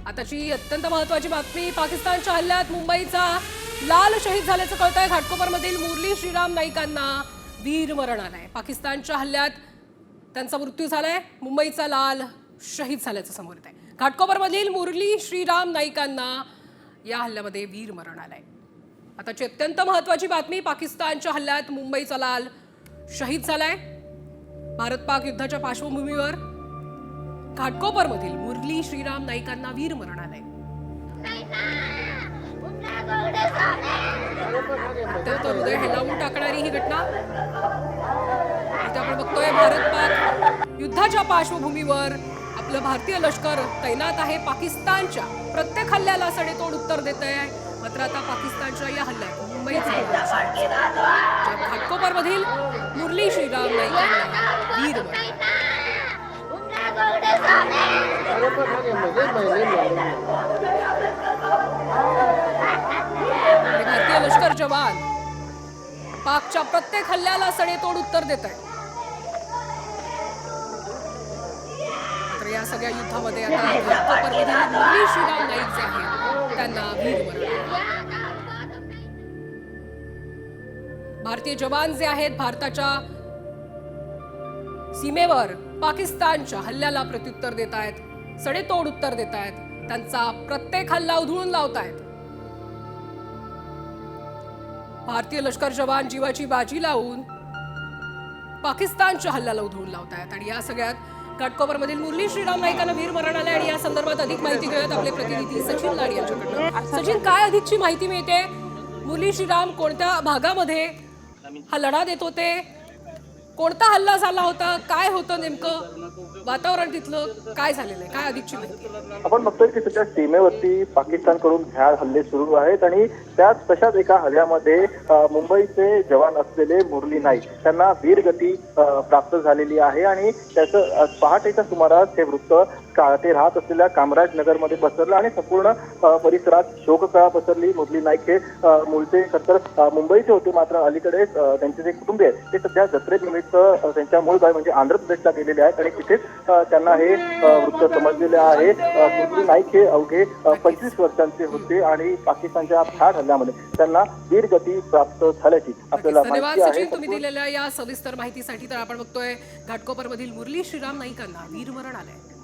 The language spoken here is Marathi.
आताची अत्यंत महत्त्वाची बातमी, पाकिस्तानच्या हल्ल्यात मुंबईचा लाल शहीद झाल्याचं कळतंय। घाटकोपरमधील मुरली श्रीराम नाईकांना वीरमरण आलंय। पाकिस्तानच्या हल्ल्यात त्यांचा मृत्यू झालाय। मुंबईचा लाल शहीद झाल्याचं समोर येतंय। घाटकोपरमधील मुरली श्रीराम नाईकांना या हल्ल्यामध्ये वीरमरण आलंय। आताची अत्यंत महत्त्वाची बातमी, पाकिस्तानच्या हल्ल्यात मुंबईचा लाल शहीद झालाय। भारत-पाक युद्धाच्या पार्श्वभूमीवर घाटकोपरमधील मुरली श्रीराम नाईकांना वीरमरण आलंय। अत्यंत हृदय हेलावून टाकणारी ही घटना। इथे आपण बघतोय भारत-पाक युद्धाच्या पार्श्वभूमीवर आपलं भारतीय लष्कर तैनात आहे। पाकिस्तानच्या प्रत्येक हल्ल्याला सडेतोड उत्तर देत आहे। मात्र आता पाकिस्तानच्या या हल्ल्यात मुंबईचा घाटकोपरमधील मुरली श्रीराम नाईकांना वीरमरण भारतीय लष्कर जवान पाकच्या प्रत्येक हल्ल्याला सडेतोड उत्तर देत आहे। मात्र या सगळ्या युद्धामध्ये आता घाटकोपरमधील मुरली श्रीराम नाईक जे आहेत त्यांना वीरमरण। भारतीय जवान जे आहेत भारताच्या सीमेवर पाकिस्तानच्या हल्ल्याला प्रत्युत्तर देत आहेत, सडेतोड उत्तर देत आहेत, त्यांचा प्रत्येक हल्ला उधळून लावत आहेत। भारतीय लष्कर जवान जीवाची बाजी लावून पाकिस्तानच्या हल्ल्याला उधळून लावत आहेत। आणि या सगळ्यात घाटकोपरमधील मुरली श्रीराम नाईकांना वीरमरण आलंय। आणि या संदर्भात अधिक माहिती घेऊयात आपले प्रतिनिधी सचिन लाड यांच्याकडून। सचिन, काय अधिकची माहिती मिळते? मुरली श्रीराम कोणत्या भागामध्ये हा लढा देत होते? कोणता हल्ला झाला होता? काय होतं नेमकं वातावरण तिथलं? काय झालेलं आहे? काय अधिकची माहिती? आपण बघतोय की सध्या सीमेवरती पाकिस्तानकडून भ्याड हल्ले सुरू आहेत आणि त्याच तशाच एका हल्ल्यामध्ये मुंबईचे जवान असलेले मुरली नाईक त्यांना वीरगती प्राप्त झालेली आहे। आणि त्याचं पहाटेच्या सुमारास हे वृत्त ते राहत असलेल्या कामराज नगरमध्ये पसरलं आणि संपूर्ण परिसरात शोककळा पसरली। मुरली नाईक हे मूळचे तर मुंबईचे होते, मात्र अलीकडेच त्यांचे जे कुटुंबीय आहेत ते सध्या जत्रेनिमित्त त्यांच्या मूळ गावी म्हणजे आंध्र प्रदेशला गेलेले आहेत आणि तिथेच त्यांना हे वृत्त समजलेले आहे। मुरली नाईक हे अवघे 25 वर्षांचे होते आणि पाकिस्तानच्या भ्याड हल्ल्यामध्ये त्यांना वीरगती प्राप्त झाल्याची आपल्याला माहिती आहे। तुम्ही दिलेल्या या सविस्तर माहितीसाठी तर आपण बघतोय घाटकोपरमधील मुरली श्रीराम नाईकांना वीरमरण आलंय।